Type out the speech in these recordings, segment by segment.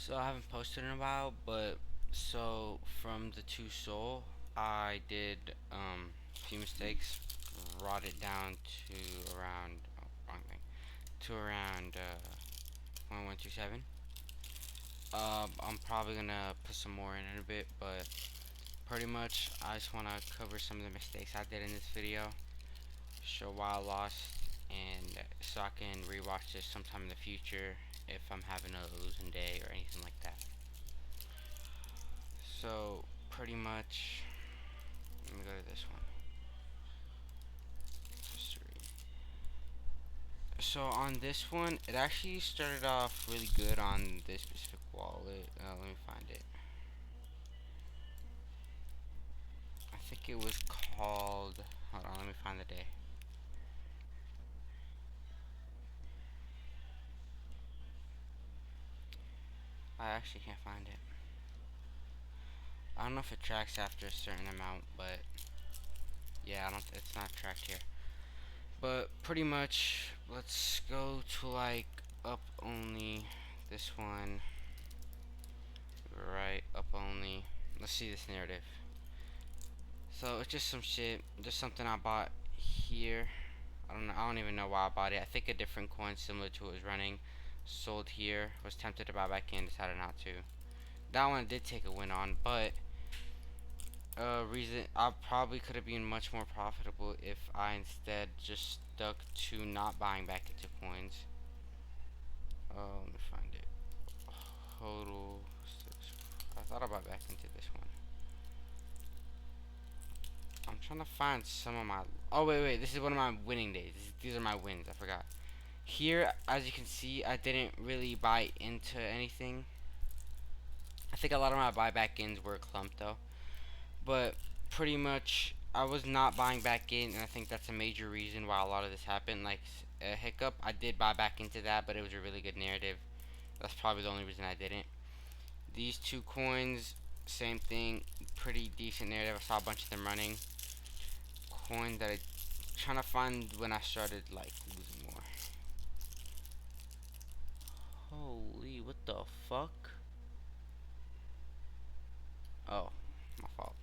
So I haven't posted in a while, but so from the two soul, I did a few mistakes, brought it down to around wrong thing to around 0.127. I'm probably gonna put some more in a bit, but pretty much I just wanna cover some of the mistakes I did in this video, show why I lost, and so I can rewatch this sometime in the future if I'm having a losing day or anything like that. So pretty much, let me go to this one. History. So on this one, it actually started off really good on this specific wallet. Let me find it. I think it was called. Hold on, let me find the day. I actually can't find it. I don't know if it tracks after a certain amount, but yeah, I don't. It's not tracked here. But pretty much, let's go to like up only. This one, right? Up only. Let's see this narrative. So it's just some shit, just something I bought here. I don't know. I don't even know why I bought it. I think a different coin similar to what was running, sold here. Was tempted to buy back in, decided not to. That one did take a win on, but reason I probably could have been much more profitable if I instead just stuck to not buying back into coins. Let me find it. Total. I thought I bought back into this one. I'm trying to find some of my. Oh wait, this is one of my winning days. These are my wins. I forgot. Here, as you can see, I didn't really buy into anything. I think a lot of my buyback ins were clumped though, but pretty much I was not buying back in, and I think that's a major reason why a lot of this happened. Like a hiccup, I did buy back into that, but it was a really good narrative. That's probably the only reason I didn't. These two coins, same thing, pretty decent narrative. I saw a bunch of them running. Coin that I trying to find when I started like losing more. Holy, what the fuck? Oh, my fault.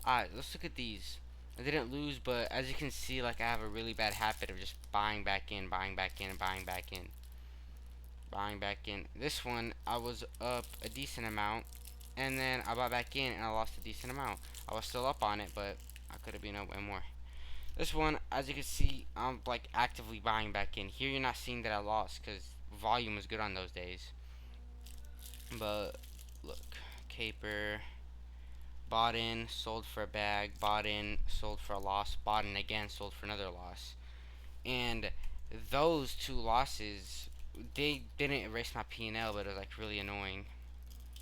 Alright, let's look at these. I didn't lose, but as you can see, like I have a really bad habit of just buying back in, buying back in, buying back in, buying back in. This one, I was up a decent amount, and then I bought back in, and I lost a decent amount. I was still up on it, but I could have been up way more. This one, as you can see, I'm like actively buying back in. Here, you're not seeing that I lost because volume was good on those days. But look, caper. Bought in, sold for a bag, bought in, sold for a loss, bought in again, sold for another loss. And those two losses, they didn't erase my P&L, but it was like really annoying.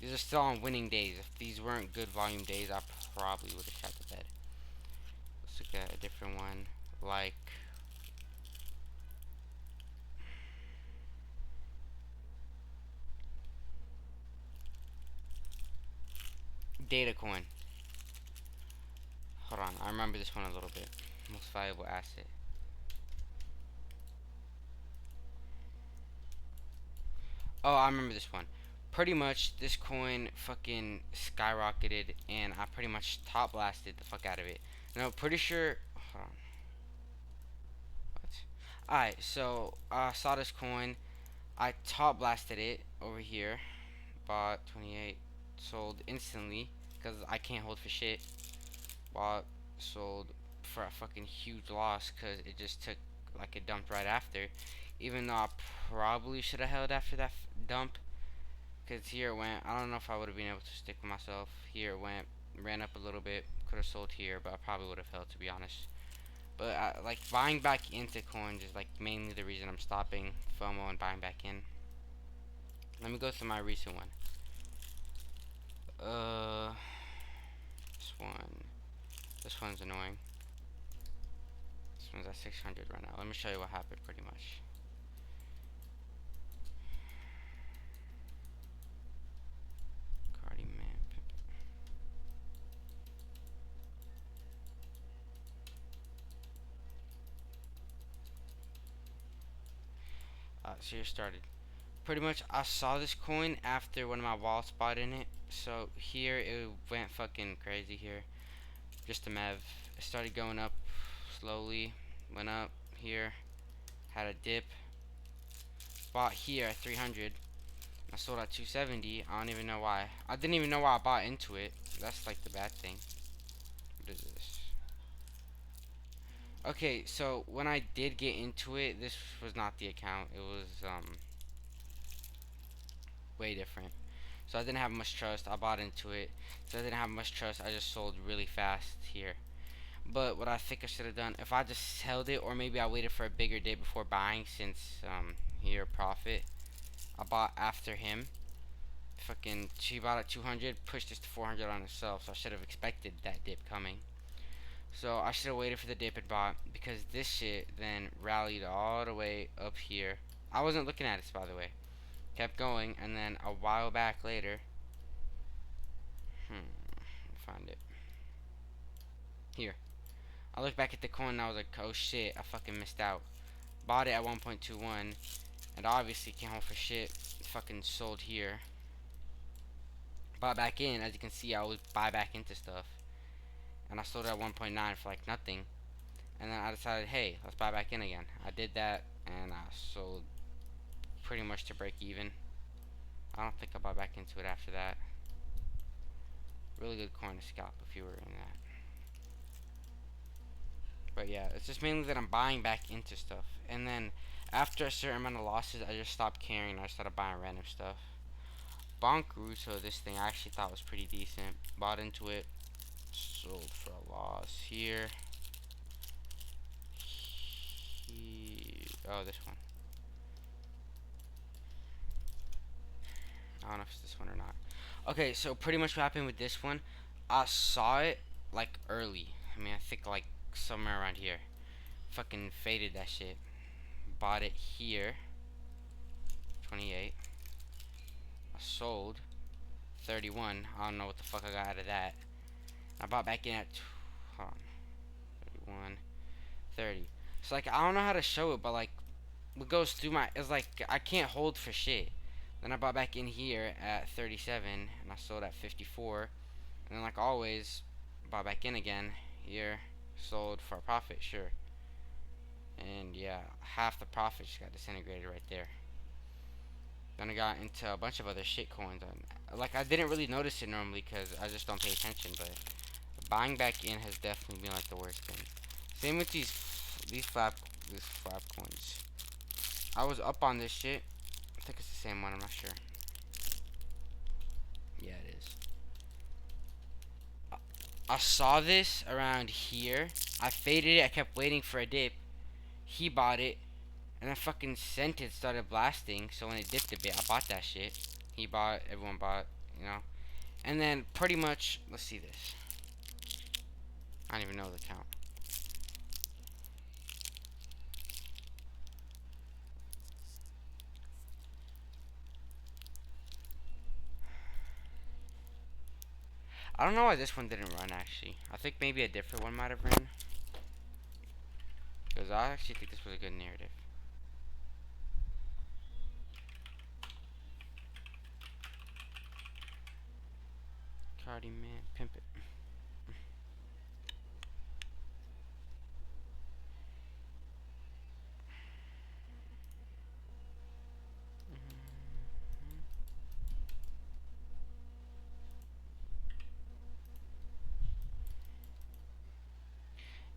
These are still on winning days. If these weren't good volume days, I probably would have shot the bed. Let's look at a different one, like Data Coin. Hold on, I remember this one a little bit. Most valuable asset. Oh, I remember this one. Pretty much, this coin fucking skyrocketed, and I pretty much top blasted the fuck out of it. No, pretty sure. Hold on. What? Alright, so I saw this coin. I top blasted it over here. Bought 28, sold instantly because I can't hold for shit. Bought, sold for a fucking huge loss because it just took like it dumped right after. Even though I probably should have held after that dump. Because here it went. I don't know if I would have been able to stick with myself. Here it went. Ran up a little bit. Could have sold here, but I probably would have held, to be honest. But like buying back into coins is like mainly the reason I'm stopping FOMO and buying back in. Let me go through my recent one. This one. This one's annoying. This one's at 600 right now. Let me show you what happened pretty much. Cardi man. So here started. Pretty much, I saw this coin after one of my wallets bought in it. So here it went fucking crazy here. Just a mev. It started going up slowly. Went up here. Had a dip. Bought here at 300. I sold at 270. I don't even know why. I didn't even know why I bought into it. That's like the bad thing. What is this? Okay, so when I did get into it, this was not the account. It was way different. So I didn't have much trust. I bought into it. So I didn't have much trust. I just sold really fast here. But what I think I should have done, if I just held it, or maybe I waited for a bigger day before buying, since here profit. I bought after him. Fucking, she bought at 200, pushed this to 400 on herself. So I should have expected that dip coming. So I should have waited for the dip and bought, because this shit then rallied all the way up here. I wasn't looking at this, by the way. Kept going, and then a while back later, find it here. I looked back at the coin and I was like, oh shit, I fucking missed out. Bought it at 1.21, and obviously can't hold for shit. Fucking sold here. Bought back in. As you can see, I always buy back into stuff, and I sold it at 1.9 for like nothing. And then I decided, hey, let's buy back in again. I did that, and I sold pretty much to break even. I don't think I'll buy back into it after that. Really good coin to scalp if you were in that. But yeah, it's just mainly that I'm buying back into stuff. And then after a certain amount of losses, I just stopped caring and I started buying random stuff. Bonk Russo, this thing I actually thought was pretty decent. Bought into it. Sold for a loss here. Oh, this one. I don't know if it's this one or not. Okay, so pretty much what happened with this one, I saw it like early. I mean, I think like somewhere around here. Fucking faded that shit. Bought it here. 28. I sold 31. I don't know what the fuck I got out of that. I bought back in at 31, 30. So like I don't know how to show it, but like what goes through my, it's like I can't hold for shit. Then I bought back in here at 37 and I sold at 54. And then like always, bought back in again here, sold for a profit, sure. And yeah, half the profit just got disintegrated right there. Then I got into a bunch of other shit coins. Like I didn't really notice it normally because I just don't pay attention, but buying back in has definitely been like the worst thing. Same with these flap coins. I was up on this shit. I think it's the same one. I'm not sure. Yeah, it is. I saw this around here. I faded it. I kept waiting for a dip. He bought it, and then fucking sent it started blasting. So when it dipped a bit, I bought that shit. He bought. Everyone bought. You know. And then pretty much, let's see this. I don't even know the count. I don't know why this one didn't run actually. I think maybe a different one might have run. Because I actually think this was a good narrative. Cardi man, pimp it.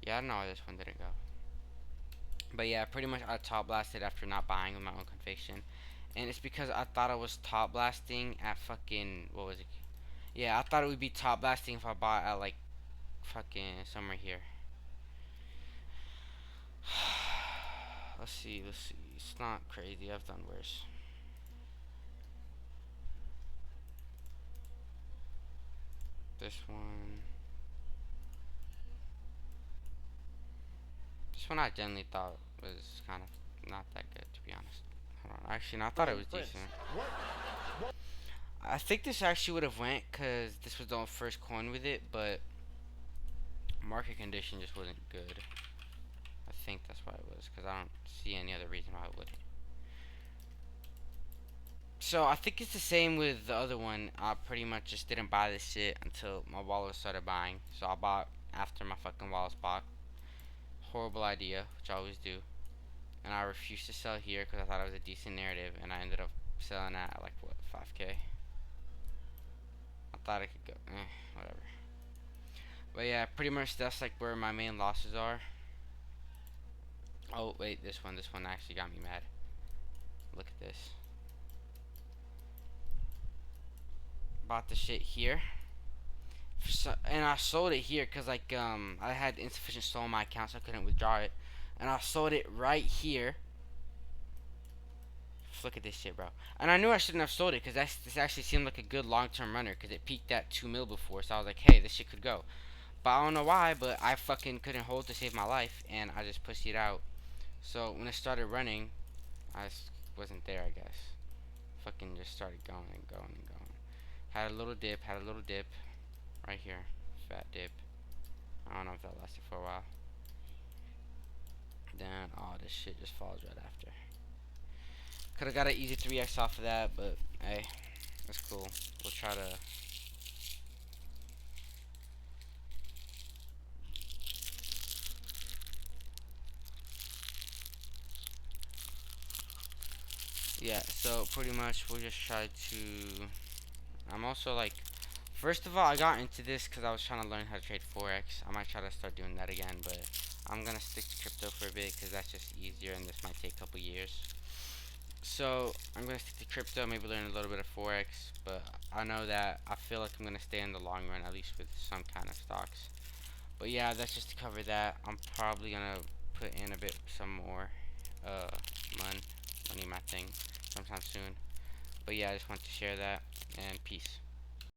Yeah, I don't know why this one didn't go. But yeah, pretty much I top blasted after not buying with my own conviction. And it's because I thought I was top blasting at fucking, what was it? Yeah, I thought it would be top blasting if I bought at like fucking somewhere here. Let's see. It's not crazy. I've done worse. This one. This one I generally thought was kind of not that good, to be honest. Hold on. Actually, no, I thought it was decent. I think this actually would have went because this was the first coin with it, but market condition just wasn't good. I think that's why it was, because I don't see any other reason why it wouldn't. So I think it's the same with the other one. I pretty much just didn't buy this shit until my wallet started buying. So I bought after my fucking wallet bought. Horrible idea, which I always do. And I refused to sell here because I thought it was a decent narrative, and I ended up selling at like what 5K. I thought I could go, whatever. But yeah, pretty much that's like where my main losses are. Oh wait, this one actually got me mad. Look at this. Bought the shit here. And I sold it here because like I had insufficient SOL on my account, so I couldn't withdraw it, and I sold it right here. Look at this shit, bro. And I knew I shouldn't have sold it because this actually seemed like a good long-term runner because it peaked at 2 mil before, so I was like, hey, this shit could go. But I don't know why, but I fucking couldn't hold to save my life, and I just pushed it out. So when it started running, I just wasn't there, I guess. Fucking just started going and going and going. Had a little dip, right here, fat dip. I don't know if that lasted for a while. Then all this shit just falls right after. Could have got an easy 3x off of that, but hey, that's cool. We'll try to. Yeah, so pretty much we'll just try to. I'm also like, first of all, I got into this because I was trying to learn how to trade forex. I might try to start doing that again, but I'm gonna stick to crypto for a bit because that's just easier, and this might take a couple years. So I'm gonna stick to crypto, maybe learn a little bit of forex, but I know that I feel like I'm gonna stay in the long run, at least with some kind of stocks. But yeah, that's just to cover that. I'm probably gonna put in a bit some more uh money in my thing sometime soon. But yeah, I just want to share that, and peace.